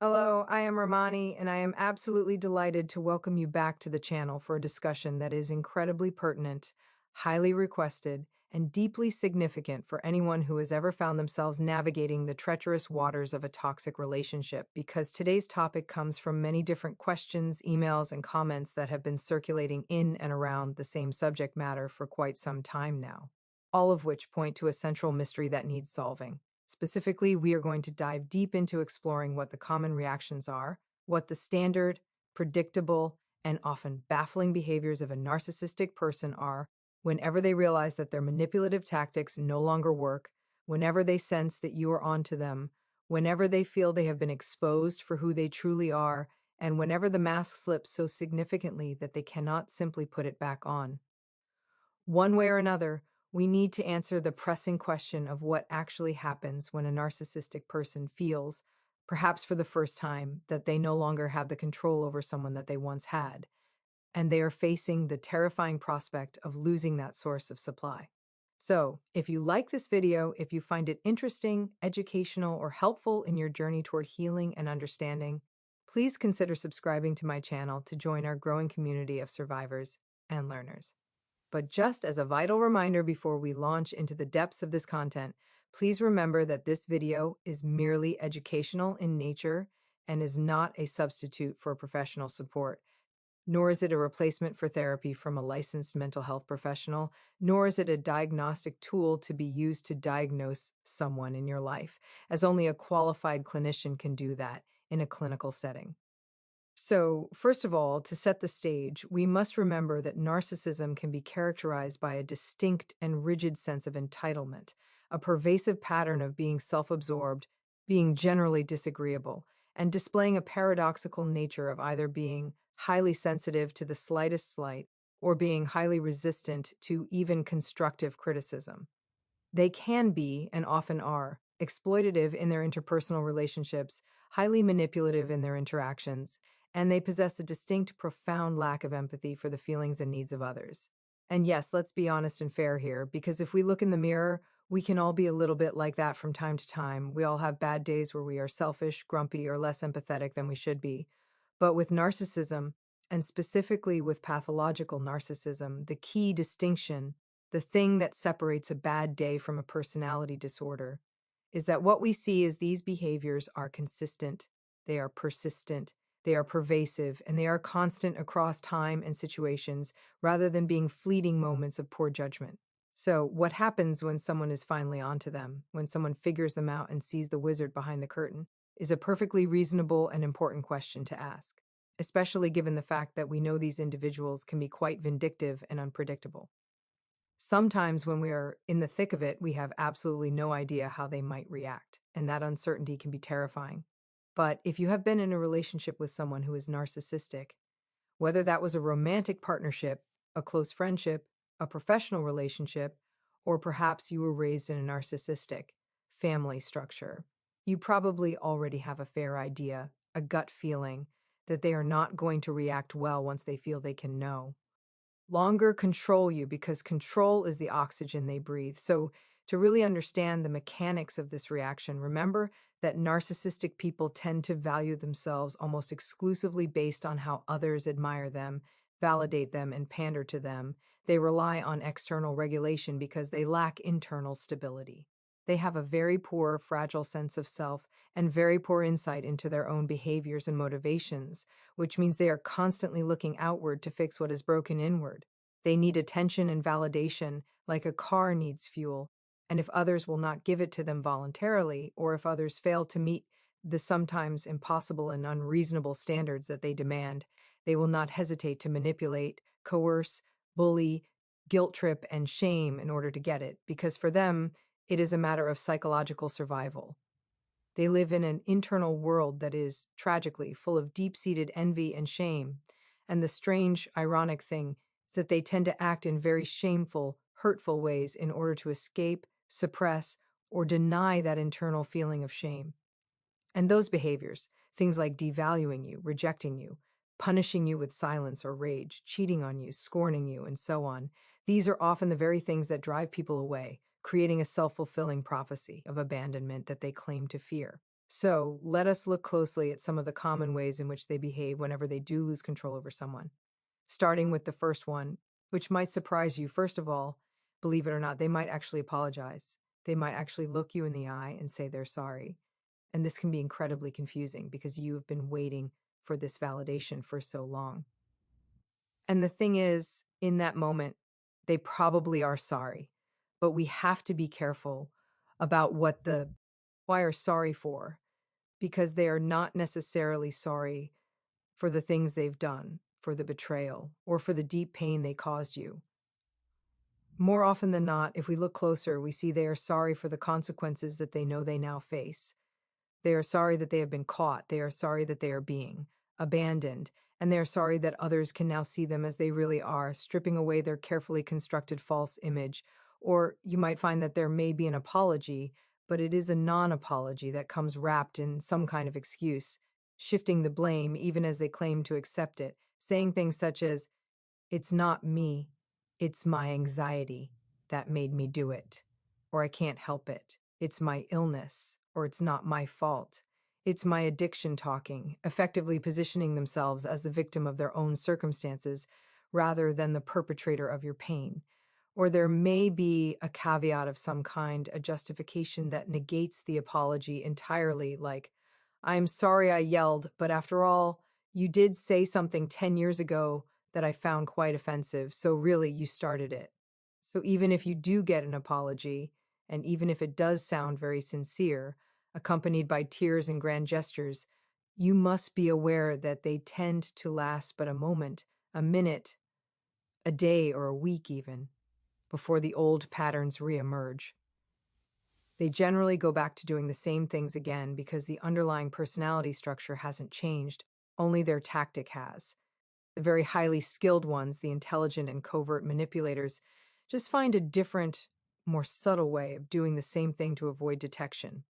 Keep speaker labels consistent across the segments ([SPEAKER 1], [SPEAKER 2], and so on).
[SPEAKER 1] Hello, I am Ramani, and I am absolutely delighted to welcome you back to the channel for a discussion that is incredibly pertinent, highly requested, and deeply significant for anyone who has ever found themselves navigating the treacherous waters of a toxic relationship. Because today's topic comes from many different questions, emails, and comments that have been circulating in and around the same subject matter for quite some time now, all of which point to a central mystery that needs solving. Specifically, we are going to dive deep into exploring what the common reactions are, what the standard, predictable, and often baffling behaviors of a narcissistic person are whenever they realize that their manipulative tactics no longer work, whenever they sense that you are onto them, whenever they feel they have been exposed for who they truly are, and whenever the mask slips so significantly that they cannot simply put it back on. One way or another, we need to answer the pressing question of what actually happens when a narcissistic person feels, perhaps for the first time, that they no longer have the control over someone that they once had, and they are facing the terrifying prospect of losing that source of supply. So, if you like this video, if you find it interesting, educational, or helpful in your journey toward healing and understanding, please consider subscribing to my channel to join our growing community of survivors and learners. But just as a vital reminder before we launch into the depths of this content, please remember that this video is merely educational in nature and is not a substitute for professional support, nor is it a replacement for therapy from a licensed mental health professional, nor is it a diagnostic tool to be used to diagnose someone in your life, as only a qualified clinician can do that in a clinical setting. So, first of all, to set the stage, we must remember that narcissism can be characterized by a distinct and rigid sense of entitlement, a pervasive pattern of being self absorbed, being generally disagreeable, and displaying a paradoxical nature of either being highly sensitive to the slightest slight or being highly resistant to even constructive criticism. They can be, and often are, exploitative in their interpersonal relationships, highly manipulative in their interactions, and they possess a distinct, profound lack of empathy for the feelings and needs of others. And yes, let's be honest and fair here, because if we look in the mirror, we can all be a little bit like that from time to time. We all have bad days where we are selfish, grumpy, or less empathetic than we should be. But with narcissism, and specifically with pathological narcissism, the key distinction, the thing that separates a bad day from a personality disorder, is that what we see is these behaviors are consistent, they are persistent, they are pervasive, and they are constant across time and situations rather than being fleeting moments of poor judgment. So, what happens when someone is finally onto them, when someone figures them out and sees the wizard behind the curtain, is a perfectly reasonable and important question to ask, especially given the fact that we know these individuals can be quite vindictive and unpredictable. Sometimes, when we are in the thick of it, we have absolutely no idea how they might react, and that uncertainty can be terrifying. But if you have been in a relationship with someone who is narcissistic, whether that was a romantic partnership, a close friendship, a professional relationship, or perhaps you were raised in a narcissistic family structure, you probably already have a fair idea, a gut feeling, that they are not going to react well once they feel they can know longer control you because control is the oxygen they breathe. So, to really understand the mechanics of this reaction, remember that narcissistic people tend to value themselves almost exclusively based on how others admire them, validate them, and pander to them. They rely on external regulation because they lack internal stability. They have a very poor, fragile sense of self and very poor insight into their own behaviors and motivations, which means they are constantly looking outward to fix what is broken inward. They need attention and validation like a car needs fuel, and if others will not give it to them voluntarily, or if others fail to meet the sometimes impossible and unreasonable standards that they demand, they will not hesitate to manipulate, coerce, bully, guilt trip, and shame in order to get it, because for them, it is a matter of psychological survival. They live in an internal world that is, tragically, full of deep-seated envy and shame. And the strange, ironic thing is that they tend to act in very shameful, hurtful ways in order to escape, suppress, or deny that internal feeling of shame. And those behaviors, things like devaluing you, rejecting you, punishing you with silence or rage, cheating on you, scorning you, and so on, these are often the very things that drive people away, creating a self-fulfilling prophecy of abandonment that they claim to fear. So let us look closely at some of the common ways in which they behave whenever they do lose control over someone. Starting with the first one, which might surprise you. First of all, believe it or not, they might actually apologize. They might actually look you in the eye and say they're sorry. And this can be incredibly confusing because you have been waiting for this validation for so long. And the thing is, in that moment, they probably are sorry, but we have to be careful about what the why are sorry for, because they are not necessarily sorry for the things they've done, for the betrayal, or for the deep pain they caused you. More often than not, if we look closer, we see they are sorry for the consequences that they know they now face. They are sorry that they have been caught. They are sorry that they are being abandoned. And they are sorry that others can now see them as they really are, stripping away their carefully constructed false image. Or you might find that there may be an apology, but it is a non apology that comes wrapped in some kind of excuse, shifting the blame even as they claim to accept it, saying things such as, "It's not me, it's my anxiety that made me do it," or "I can't help it. It's my illness," or "It's not my fault. It's my addiction talking," effectively positioning themselves as the victim of their own circumstances rather than the perpetrator of your pain. Or there may be a caveat of some kind, a justification that negates the apology entirely, like, "I'm sorry I yelled, but after all, you did say something 10 years ago that I found quite offensive, so really you started it." So even if you do get an apology, and even if it does sound very sincere, accompanied by tears and grand gestures, you must be aware that they tend to last but a moment, a minute, a day, or a week even, before the old patterns reemerge. They generally go back to doing the same things again because the underlying personality structure hasn't changed, only their tactic has. The very highly skilled ones, the intelligent and covert manipulators, just find a different, more subtle way of doing the same thing to avoid detection.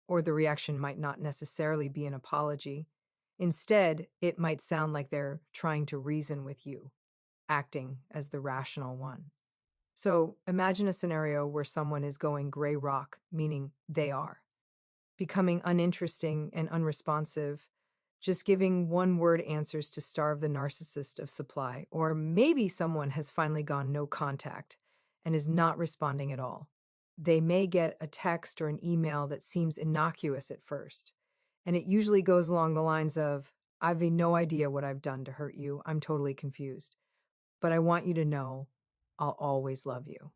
[SPEAKER 1] Or the reaction might not necessarily be an apology. Instead, it might sound like they're trying to reason with you, acting as the rational one. So imagine a scenario where someone is going gray rock, meaning they are becoming uninteresting and unresponsive, just giving one word answers to starve the narcissist of supply. Or maybe someone has finally gone no contact and is not responding at all. They may get a text or an email that seems innocuous at first, and it usually goes along the lines of, "I've no idea what I've done to hurt you. I'm totally confused. But I want you to know I'll always love you."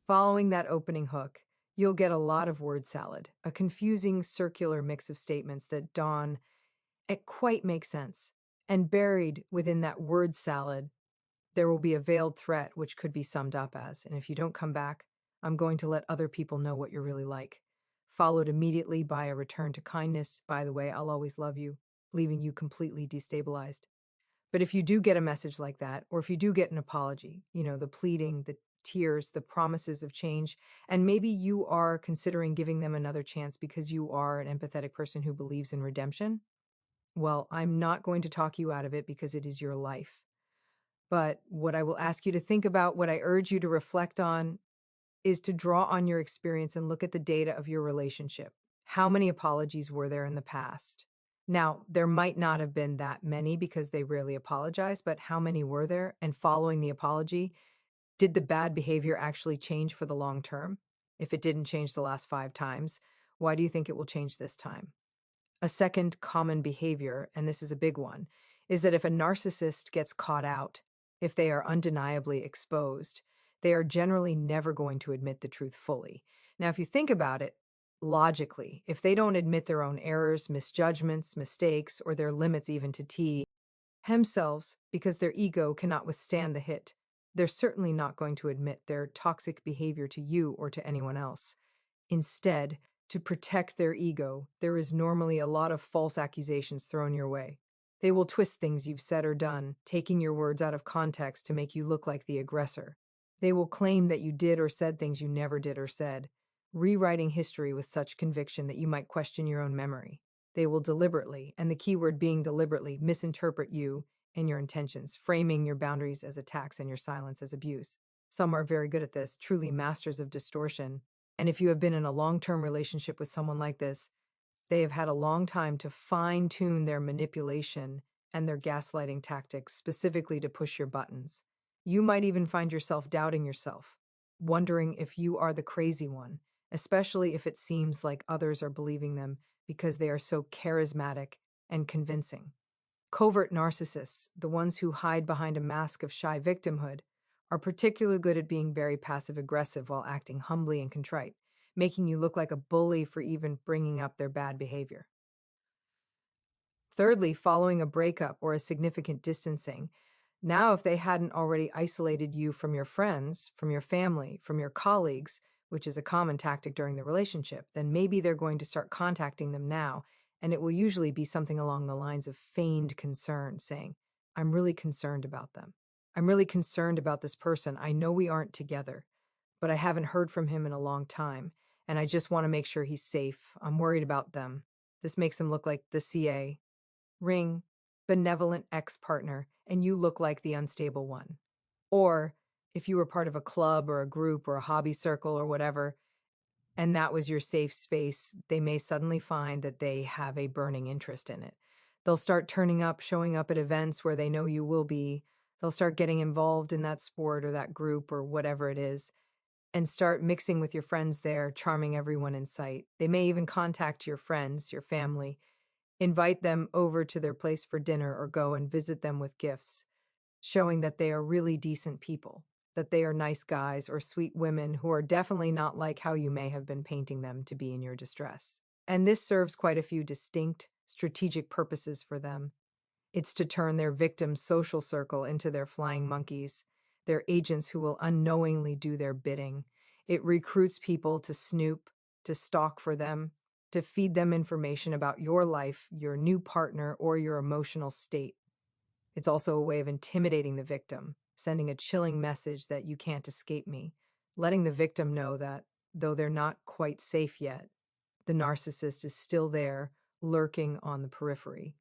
[SPEAKER 1] Following that opening hook, you'll get a lot of word salad, a confusing circular mix of statements that dawn it quite makes sense. And buried within that word salad, there will be a veiled threat, which could be summed up as, "And if you don't come back, I'm going to let other people know what you're really like." Followed immediately by a return to kindness. "By the way, I'll always love you," leaving you completely destabilized. But if you do get a message like that, or if you do get an apology, the pleading, the tears, the promises of change, and maybe you are considering giving them another chance because you are an empathetic person who believes in redemption, well, I'm not going to talk you out of it because it is your life. But what I will ask you to think about, what I urge you to reflect on, is to draw on your experience and look at the data of your relationship. How many apologies were there in the past? Now, there might not have been that many because they rarely apologize, but how many were there? And following the apology, did the bad behavior actually change for the long term? If it didn't change the last 5 times, why do you think it will change this time? A second common behavior, and this is a big one, is that if a narcissist gets caught out, if they are undeniably exposed, they are generally never going to admit the truth fully. Now, if you think about it logically, if they don't admit their own errors, misjudgments, mistakes, or their limits even to themselves because their ego cannot withstand the hit, they're certainly not going to admit their toxic behavior to you or to anyone else. Instead, to protect their ego, there is normally a lot of false accusations thrown your way. They will twist things you've said or done, taking your words out of context to make you look like the aggressor. They will claim that you did or said things you never did or said, rewriting history with such conviction that you might question your own memory. They will deliberately, and the key word being deliberately, misinterpret you and your intentions, framing your boundaries as attacks and your silence as abuse. Some are very good at this, truly masters of distortion. And if you have been in a long-term relationship with someone like this, They have had a long time to fine-tune their manipulation and their gaslighting tactics specifically to push your buttons. You might even find yourself doubting yourself, wondering if you are the crazy one, especially if it seems like others are believing them because they are so charismatic and convincing. Covert narcissists, the ones who hide behind a mask of shy victimhood, are particularly good at being very passive aggressive while acting humbly and contrite, making you look like a bully for even bringing up their bad behavior. Thirdly, following a breakup or a significant distancing. Now, if they hadn't already isolated you from your friends, from your family, from your colleagues, which is a common tactic during the relationship, then maybe they're going to start contacting them now, and it will usually be something along the lines of feigned concern, saying, I'm really concerned about them. I'm really concerned about this person. I know we aren't together, but I haven't heard from him in a long time, and I just want to make sure he's safe. I'm worried about them. This makes him look like the CA. Ring, benevolent ex-partner, and you look like the unstable one. Or if you were part of a club or a group or a hobby circle or whatever, and that was your safe space, they may suddenly find that they have a burning interest in it. They'll start turning up, showing up at events where they know you will be. They'll start getting involved in that sport or that group or whatever it is, and start mixing with your friends there, charming everyone in sight. They may even contact your friends, your family, invite them over to their place for dinner or go and visit them with gifts, showing that they are really decent people, that they are nice guys or sweet women who are definitely not like how you may have been painting them to be in your distress. And this serves quite a few distinct, strategic purposes for them. It's to turn their victim's social circle into their flying monkeys, their agents who will unknowingly do their bidding. It recruits people to snoop, to stalk for them, to feed them information about your life, your new partner, or your emotional state. It's also a way of intimidating the victim, sending a chilling message that you can't escape me, letting the victim know that, though they're not quite safe yet, the narcissist is still there, lurking on the periphery.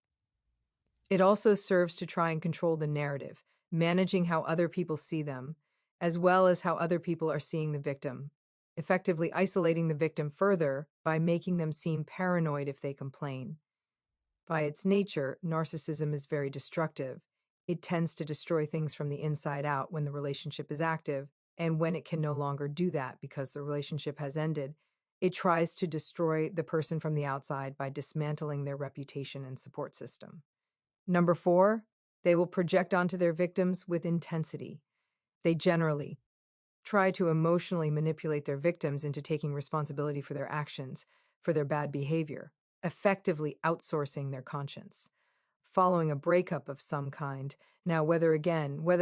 [SPEAKER 1] It also serves to try and control the narrative, managing how other people see them, as well as how other people are seeing the victim, effectively isolating the victim further by making them seem paranoid if they complain. By its nature, narcissism is very destructive. It tends to destroy things from the inside out when the relationship is active, and when it can no longer do that because the relationship has ended, it tries to destroy the person from the outside by dismantling their reputation and support system. Number 4, they will project onto their victims with intensity. They generally try to emotionally manipulate their victims into taking responsibility for their actions, for their bad behavior, effectively outsourcing their conscience. Following a breakup of some kind, now whether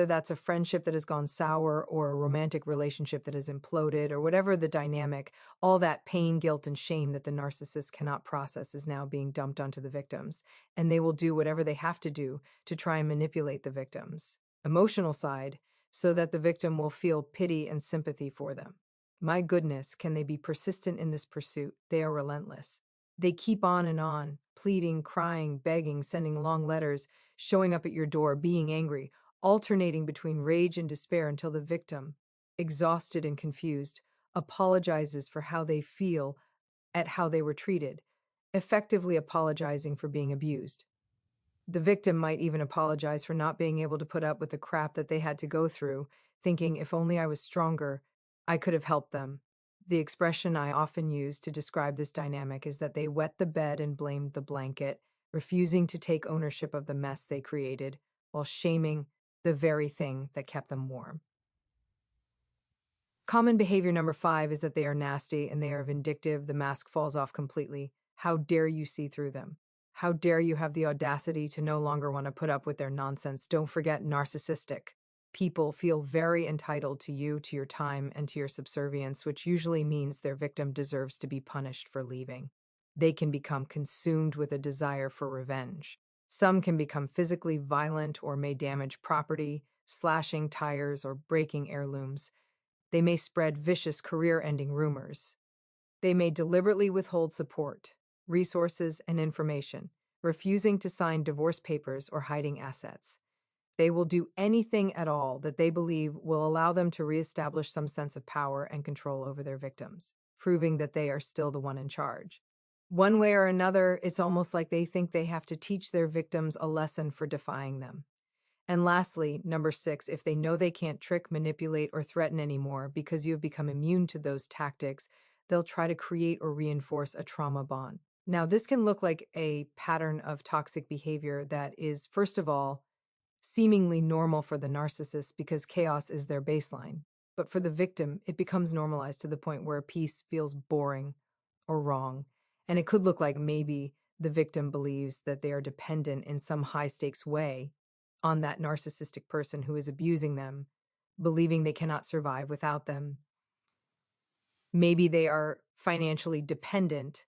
[SPEAKER 1] that's a friendship that has gone sour or a romantic relationship that has imploded or whatever the dynamic, all that pain, guilt, and shame that the narcissist cannot process is now being dumped onto the victims, and they will do whatever they have to do to try and manipulate the victims. Emotional side, so that the victim will feel pity and sympathy for them. My goodness, can they be persistent in this pursuit? They are relentless. They keep on, pleading, crying, begging, sending long letters, showing up at your door, being angry, alternating between rage and despair until the victim, exhausted and confused, apologizes for how they feel at how they were treated, effectively apologizing for being abused. The victim might even apologize for not being able to put up with the crap that they had to go through, thinking if only I was stronger, I could have helped them. The expression I often use to describe this dynamic is that they wet the bed and blamed the blanket, refusing to take ownership of the mess they created, while shaming the very thing that kept them warm. Common behavior number 5 is that they are nasty and they are vindictive. The mask falls off completely. How dare you see through them? How dare you have the audacity to no longer want to put up with their nonsense? Don't forget, narcissistic people feel very entitled to you, to your time, and to your subservience, which usually means their victim deserves to be punished for leaving. They can become consumed with a desire for revenge. Some can become physically violent or may damage property, slashing tires or breaking heirlooms. They may spread vicious career-ending rumors. They may deliberately withhold support, resources, and information, refusing to sign divorce papers or hiding assets. They will do anything at all that they believe will allow them to reestablish some sense of power and control over their victims, proving that they are still the one in charge. One way or another, it's almost like they think they have to teach their victims a lesson for defying them. And lastly, number 6, if they know they can't trick, manipulate, or threaten anymore because you have become immune to those tactics, they'll try to create or reinforce a trauma bond. Now, this can look like a pattern of toxic behavior that is, first of all, seemingly normal for the narcissist because chaos is their baseline. But for the victim, it becomes normalized to the point where a piece feels boring or wrong. And it could look like maybe the victim believes that they are dependent in some high stakes way on that narcissistic person who is abusing them, believing they cannot survive without them. Maybe they are financially dependent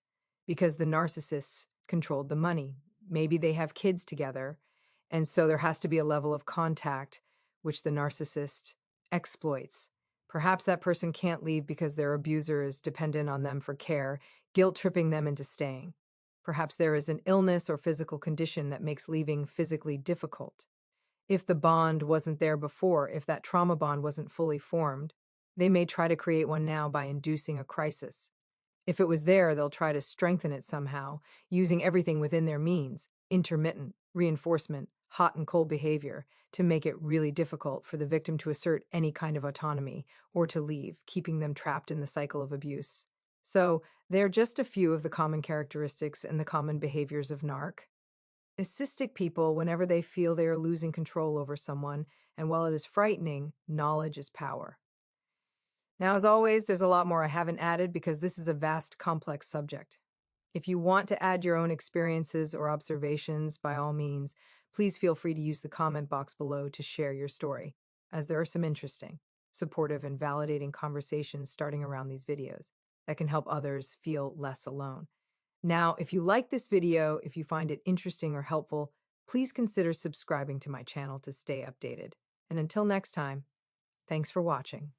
[SPEAKER 1] because the narcissists controlled the money. Maybe they have kids together, and so there has to be a level of contact which the narcissist exploits. Perhaps that person can't leave because their abuser is dependent on them for care, guilt tripping them into staying. Perhaps there is an illness or physical condition that makes leaving physically difficult. If the bond wasn't there before, if that trauma bond wasn't fully formed, they may try to create one now by inducing a crisis. If it was there, they'll try to strengthen it somehow, using everything within their means, intermittent, reinforcement, hot and cold behavior, to make it really difficult for the victim to assert any kind of autonomy or to leave, keeping them trapped in the cycle of abuse. So, they're just a few of the common characteristics and the common behaviors of narc. Narcissistic people, whenever they feel they are losing control over someone, and while it is frightening, knowledge is power. Now, as always, there's a lot more I haven't added because this is a vast, complex subject. If you want to add your own experiences or observations, by all means, please feel free to use the comment box below to share your story, as there are some interesting, supportive, and validating conversations starting around these videos that can help others feel less alone. Now, if you like this video, if you find it interesting or helpful, please consider subscribing to my channel to stay updated. And until next time, thanks for watching.